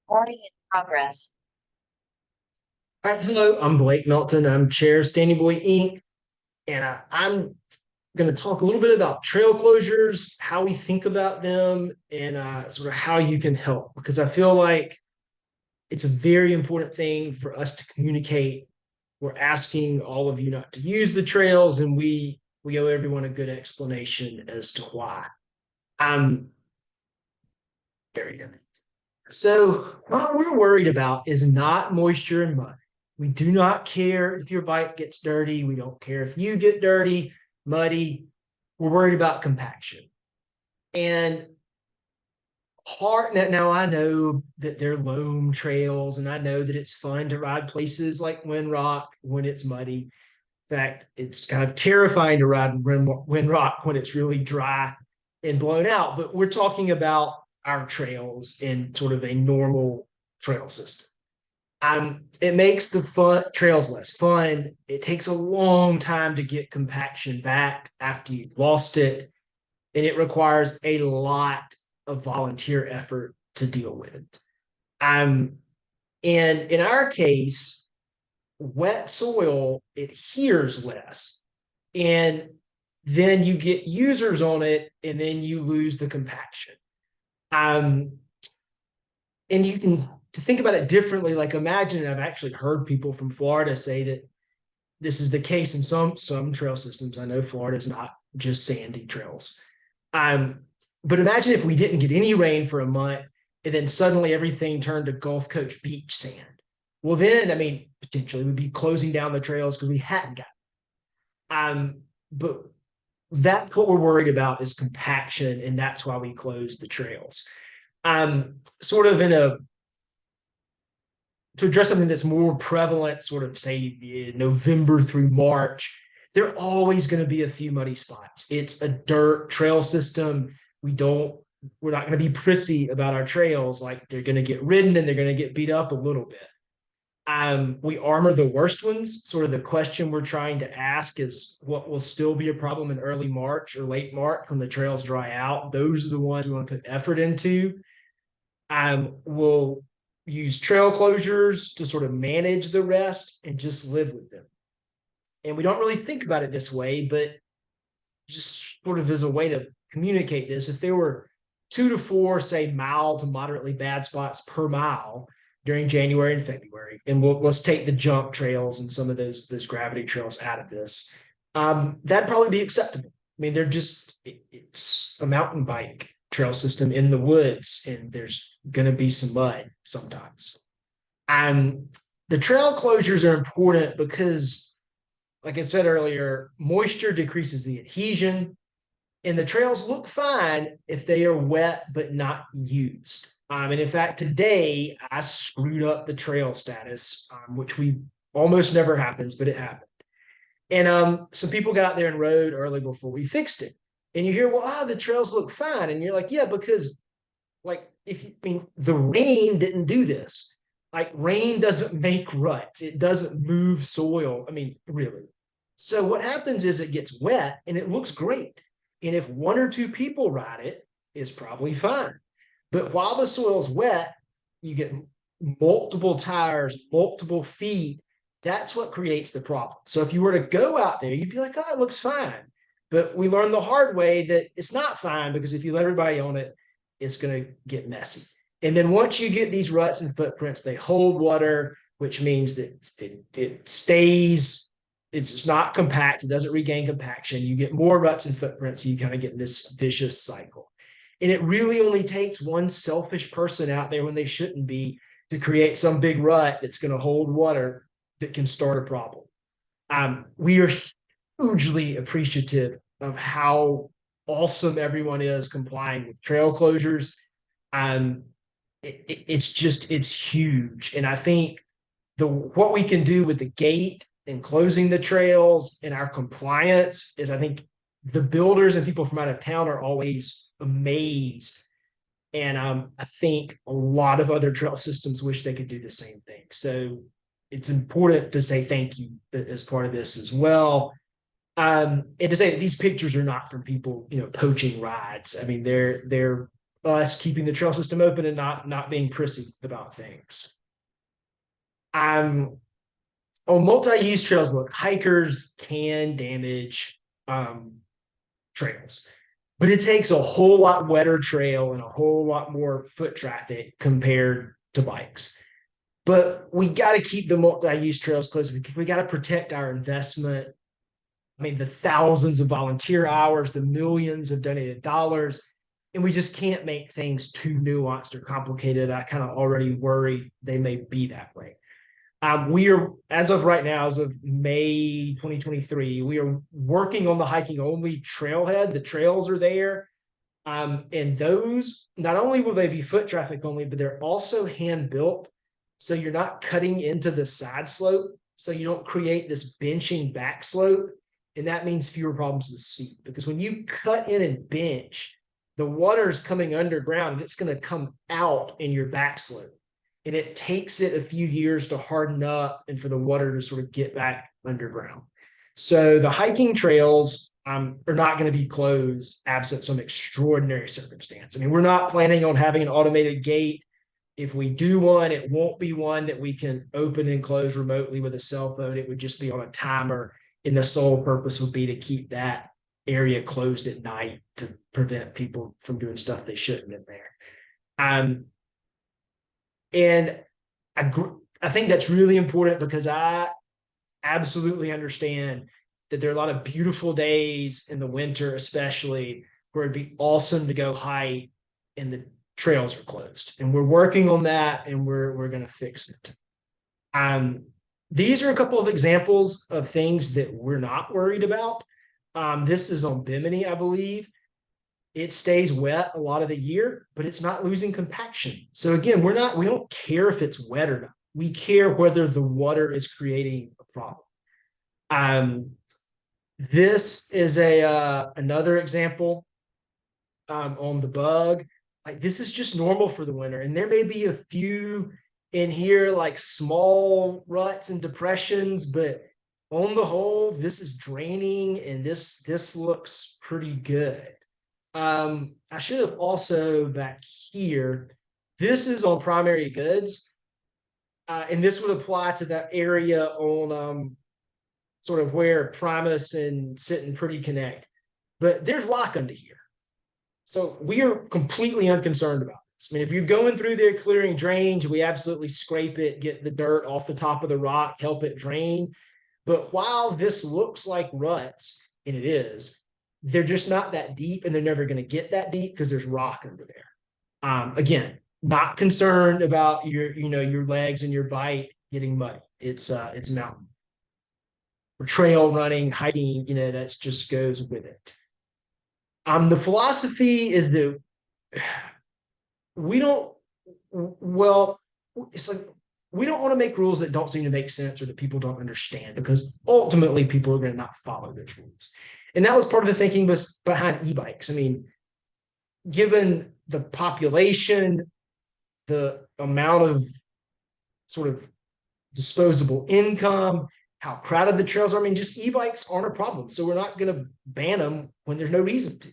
Recording in progress. All right, hello, I'm Blake Melton. I'm Chair of Standing Boy Inc. And I'm going to talk a little bit about trail closures, how we think about them, and sort of how you can help. Because I feel like it's a very important thing for us to communicate. We're asking all of you not to use the trails, and we owe everyone a good explanation as to why. I'm very good. So what we're worried about is not moisture and mud. We do not care if your bike gets dirty. We don't care if you get dirty, muddy. We're worried about compaction. And hard now I know that they're loam trails, and I know that it's fun to ride places like Windrock when it's muddy. In fact, it's kind of terrifying to ride Windrock when it's really dry and blown out. But we're talking about our trails in sort of a normal trail system. It makes the fun trails less fun. It takes a long time to get compaction back after you've lost it, and it requires a lot of volunteer effort to deal with it. Um, and in our case, wet soil adheres less, and then you get users on it, and then you lose the compaction. Um, and you can to think about it differently. Like imagine, I've actually heard people from Florida say that this is the case in some trail systems. I know Florida is not just sandy trails. Um, but imagine if we didn't get any rain for a month and then suddenly everything turned to Gulf Coast beach sand. Well, then, I mean, potentially we'd be closing down the trails because we hadn't got. But that's what we're worried about is compaction, and that's why we closed the trails. Sort of in a to address something that's more prevalent, sort of say November through March, there are always going to be a few muddy spots. It's a dirt trail system. We're not going to be prissy about our trails. Like they're going to get ridden and they're going to get beat up a little bit. We armor the worst ones. Sort of the question we're trying to ask is what will still be a problem in early March or late March when the trails dry out. Those are the ones we want to put effort into. We'll use trail closures to sort of manage the rest and just live with them. And we don't really think about it this way, but just sort of as a way to communicate this, if there were 2 to 4, say, mild to moderately bad spots per mile during January and February, and let's take the jump trails and some of those gravity trails out of this, that'd probably be acceptable. I mean, it's a mountain bike trail system in the woods, and there's going to be some mud sometimes. And the trail closures are important because, like I said earlier, moisture decreases the adhesion, and the trails look fine if they are wet but not used. And in fact, today I screwed up the trail status, which we almost never happens, but it happened. And some people got out there and rode early before we fixed it. And you hear, well, the trails look fine. And you're like, yeah, because like the rain didn't do this. Like rain doesn't make ruts. It doesn't move soil. I mean, really. So what happens is it gets wet and it looks great. And if 1 or 2 people ride it, it's probably fine. But while the soil's wet, you get multiple tires, multiple feet. That's what creates the problem. So if you were to go out there, you'd be like, oh, it looks fine. But we learned the hard way that it's not fine because if you let everybody on it, it's going to get messy. And then once you get these ruts and footprints, they hold water, which means that it stays, it's not compact, it doesn't regain compaction. You get more ruts and footprints, you kind of get this vicious cycle. And it really only takes one selfish person out there when they shouldn't be to create some big rut that's going to hold water that can start a problem. We are hugely appreciative of how awesome everyone is complying with trail closures. Um, it's huge, and I think the what we can do with the gate and closing the trails and our compliance is, I think the builders and people from out of town are always amazed. And I think a lot of other trail systems wish they could do the same thing. So it's important to say thank you as part of this as well. And to say that these pictures are not from people, poaching rides. I mean, they're us keeping the trail system open and not being prissy about things. On multi-use trails, look, hikers can damage trails, but it takes a whole lot wetter trail and a whole lot more foot traffic compared to bikes. But we got to keep the multi-use trails closed. We got to protect our investment. I mean, the thousands of volunteer hours, the millions of donated dollars, and we just can't make things too nuanced or complicated. I kind of already worry they may be that way. We are, as of right now, as of May 2023, we are working on the hiking only trailhead. The trails are there. And those, not only will they be foot traffic only, but they're also hand built. So you're not cutting into the side slope. So you don't create this benching back slope. And that means fewer problems with seat. Because when you cut in and bench, the water's coming underground and it's going to come out in your back slope. And it takes it a few years to harden up and for the water to sort of get back underground. So the hiking trails are not going to be closed absent some extraordinary circumstance. I mean, we're not planning on having an automated gate. If we do one, it won't be one that we can open and close remotely with a cell phone. It would just be on a timer. And the sole purpose would be to keep that area closed at night to prevent people from doing stuff they shouldn't in there. And I think that's really important because I absolutely understand that there are a lot of beautiful days in the winter, especially where it'd be awesome to go hike and the trails are closed. And we're working on that and we're going to fix it. These are a couple of examples of things that we're not worried about. This is on Bimini, I believe. It stays wet a lot of the year, but it's not losing compaction. So again, we don't care if it's wet or not. We care whether the water is creating a problem. This is another example on the bug. Like this is just normal for the winter. And there may be a few in here like small ruts and depressions, but on the whole, this is draining and this looks pretty good. I should have also back here, this is on primary goods. And this would apply to that area on sort of where Primus and Sit and Pretty connect. But there's rock under here. So we are completely unconcerned about this. I mean, if you're going through there clearing drains, we absolutely scrape it, get the dirt off the top of the rock, help it drain. But while this looks like ruts, and it is, they're just not that deep and they're never going to get that deep because there's rock under there. Again, not concerned about your legs and your bite getting muddy. It's mountain. Or trail running, hiking, that just goes with it. The philosophy is that we don't want to make rules that don't seem to make sense or that people don't understand, because ultimately people are going to not follow those rules. And that was part of the thinking behind e-bikes. I mean, given the population, the amount of sort of disposable income, how crowded the trails are, I mean, just e-bikes aren't a problem. So we're not going to ban them when there's no reason to.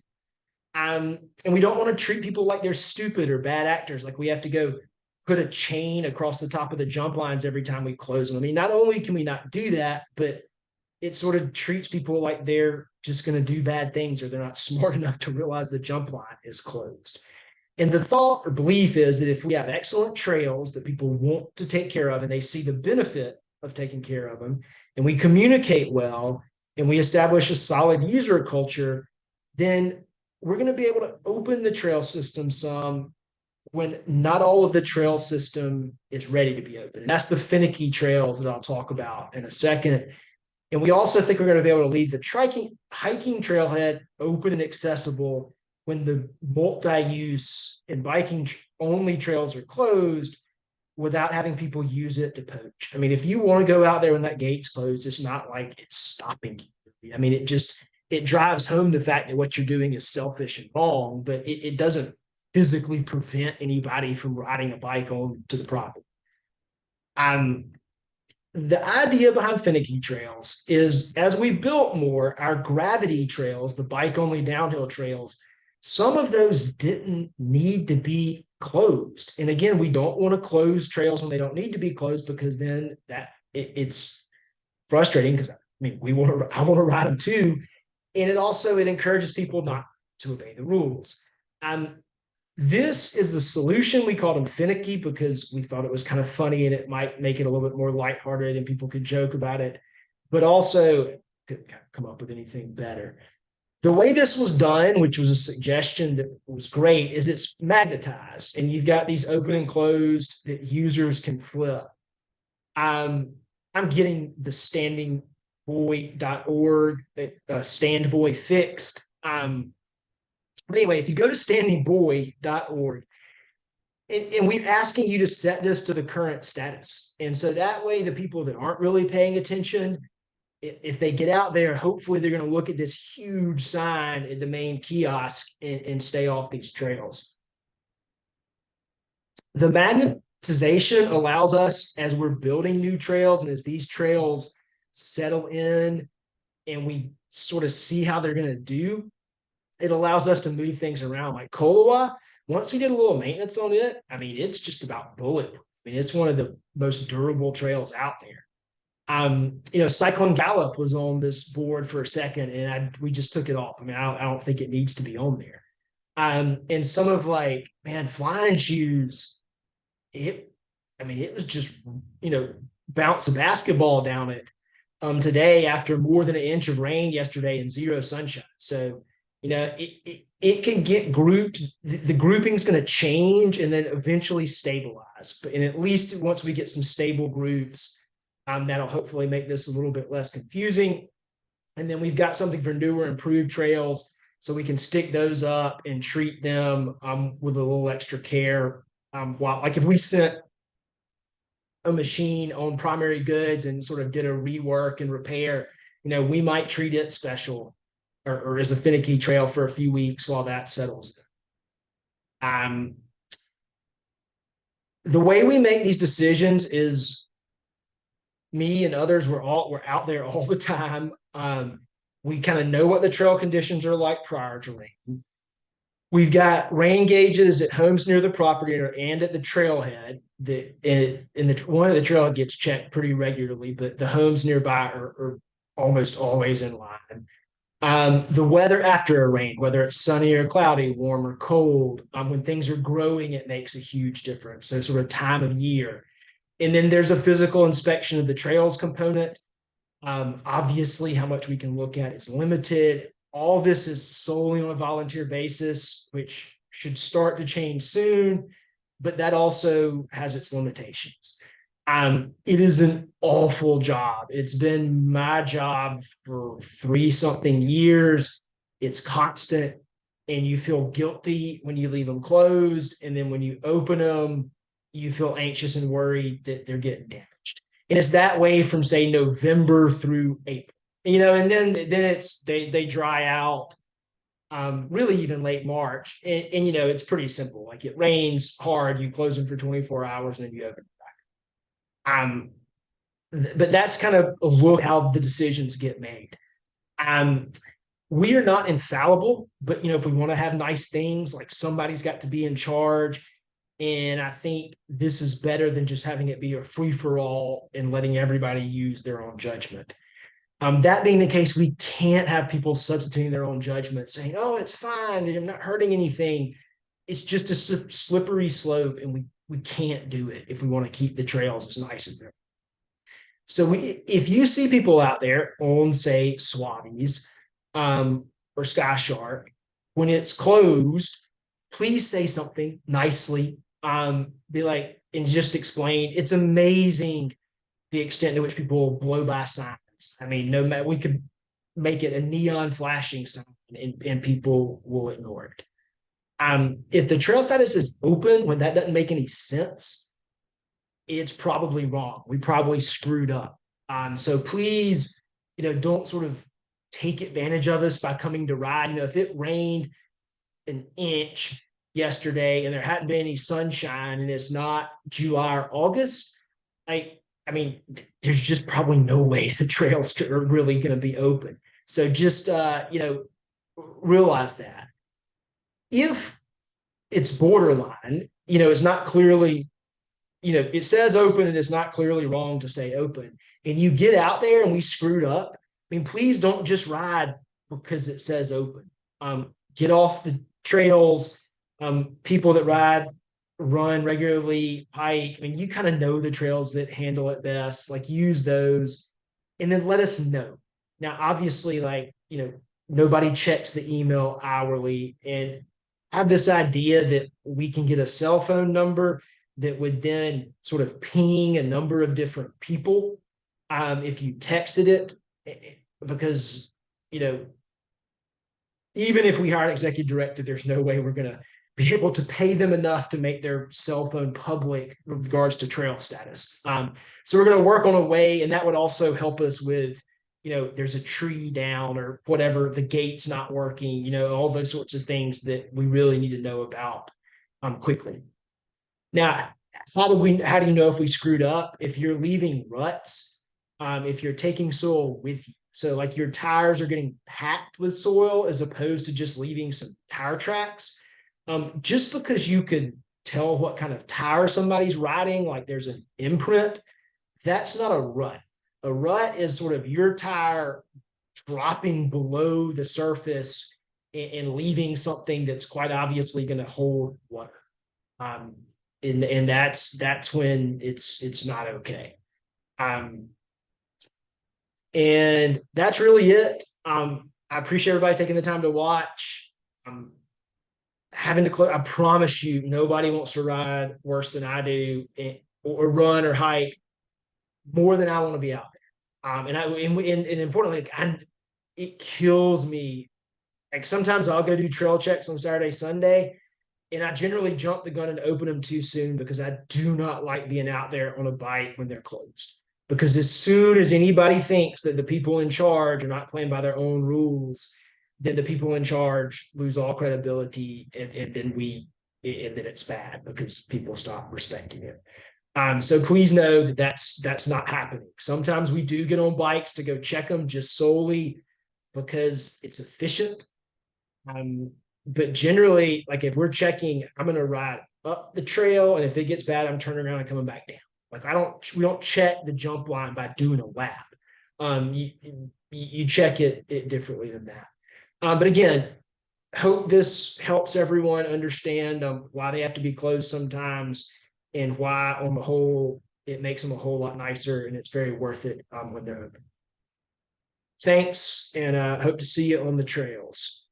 And we don't want to treat people like they're stupid or bad actors, like we have to go put a chain across the top of the jump lines every time we close them. I mean, not only can we not do that, but it sort of treats people like they're just going to do bad things or they're not smart enough to realize the jump line is closed. And the thought or belief is that if we have excellent trails that people want to take care of and they see the benefit of taking care of them, and we communicate well, and we establish a solid user culture, then we're going to be able to open the trail system some when not all of the trail system is ready to be open. And that's the finicky trails that I'll talk about in a second. And we also think we're going to be able to leave the hiking trailhead open and accessible when the multi-use and biking only trails are closed, without having people use it to poach. I mean, if you want to go out there when that gate's closed, it's not like it's stopping you. I mean, it drives home the fact that what you're doing is selfish and wrong, but it doesn't physically prevent anybody from riding a bike on to the property. The idea behind finicky trails is, as we built more, our gravity trails, the bike-only downhill trails, some of those didn't need to be closed. And again, we don't want to close trails when they don't need to be closed, because then it's frustrating, because I mean, I want to ride them too. And it encourages people not to obey the rules. Um, this is the solution. We called them finicky because we thought it was kind of funny and it might make it a little bit more lighthearted and people could joke about it, but also couldn't come up with anything better. The way this was done, which was a suggestion that was great, is it's magnetized and you've got these open and closed that users can flip. I'm getting the standingboy.org, stand boy fixed. But anyway, if you go to standingboy.org, and we're asking you to set this to the current status. And so that way, the people that aren't really paying attention, if they get out there, hopefully they're going to look at this huge sign in the main kiosk and stay off these trails. The magnetization allows us, as we're building new trails and as these trails settle in and we sort of see how they're going to do, it allows us to move things around. Like Kolowa, once we did a little maintenance on it, I mean, it's just about bulletproof. I mean, it's one of the most durable trails out there. Cyclone Gallop was on this board for a second, and we just took it off. I mean, I don't think it needs to be on there. And some of Flying Shoes, it was just, bounce a basketball down it today after more than an inch of rain yesterday and zero sunshine. So, it can get grouped. The grouping is going to change and then eventually stabilize. And at least once we get some stable groups, that'll hopefully make this a little bit less confusing. And then we've got something for newer, improved trails, so we can stick those up and treat them with a little extra care. If we sent a machine on primary goods and sort of did a rework and repair, we might treat it special or as a finicky trail for a few weeks while that settles. The way we make these decisions is me and others, we're out there all the time. We kind of know what the trail conditions are like prior to rain. We've got rain gauges at homes near the property and at the trailhead. One of the trailhead gets checked pretty regularly, but the homes nearby are almost always in line. The weather after a rain, whether it's sunny or cloudy, warm or cold, when things are growing, it makes a huge difference. So sort of time of year. And then there's a physical inspection of the trails component. Obviously, how much we can look at is limited. All this is solely on a volunteer basis, which should start to change soon, but that also has its limitations. It is an awful job. It's been my job for 3-something years. It's constant, and you feel guilty when you leave them closed. And then when you open them, you feel anxious and worried that they're getting damaged. And it's that way from, say, November through April. And then they dry out, really even late March. And it's pretty simple. Like, it rains hard, you close them for 24 hours, and then you open them back. But that's kind of a look how the decisions get made. We are not infallible, but if we want to have nice things, like, somebody's got to be in charge. And I think this is better than just having it be a free-for-all and letting everybody use their own judgment. That being the case, we can't have people substituting their own judgment, saying, "Oh, it's fine, I'm not hurting anything." It's just a slippery slope, and we can't do it if we want to keep the trails as nice as they're. So if you see people out there on, say, Swatties or Sky Shark, when it's closed, please say something nicely. Be like, and just explain. It's amazing the extent to which people blow by signs. I mean, no matter, we could make it a neon flashing sign, and people will ignore it. If the trail status is open when that doesn't make any sense, it's probably wrong. We probably screwed up. So please, don't sort of take advantage of us by coming to ride. If it rained an inch yesterday and there hadn't been any sunshine and it's not July or August, I mean, there's just probably no way the trails are really going to be open. So just, realize that. if it's borderline, it's not clearly, it says open and it's not clearly wrong to say open, and you get out there and we screwed up, I mean, please don't just ride because it says open. Get off the trails. People that run regularly, hike. I mean, you kind of know the trails that handle it best. Like, use those, and then let us know. Now, obviously, like, nobody checks the email hourly, and have this idea that we can get a cell phone number that would then sort of ping a number of different people if you texted it, because even if we hire an executive director, there's no way we're going to be able to pay them enough to make their cell phone public with regards to trail status. So we're going to work on a way, and that would also help us with, there's a tree down or whatever, the gate's not working, all those sorts of things that we really need to know about quickly. Now, how do you know if we screwed up? If you're leaving ruts, if you're taking soil with you. So like your tires are getting packed with soil as opposed to just leaving some tire tracks. Just because you could tell what kind of tire somebody's riding, like there's an imprint, that's not a rut. A rut is sort of your tire dropping below the surface and leaving something that's quite obviously going to hold water. And that's when it's not okay. And that's really it. I appreciate everybody taking the time to watch. Having to close, I promise you, nobody wants to ride worse than I do, or run or hike more than I want to be out there. And importantly, it kills me. Like, sometimes I'll go do trail checks on Saturday, Sunday, and I generally jump the gun and open them too soon because I do not like being out there on a bike when they're closed. Because as soon as anybody thinks that the people in charge are not playing by their own rules, then the people in charge lose all credibility, and then it's bad because people stop respecting it. So please know that that's not happening. Sometimes we do get on bikes to go check them just solely because it's efficient. But generally, like, if we're checking, I'm going to ride up the trail, and if it gets bad, I'm turning around and coming back down. Like, we don't check the jump line by doing a lap. You check it differently than that. But again, hope this helps everyone understand why they have to be closed sometimes, and why, on the whole, it makes them a whole lot nicer, and it's very worth it when they're open. Thanks, and hope to see you on the trails.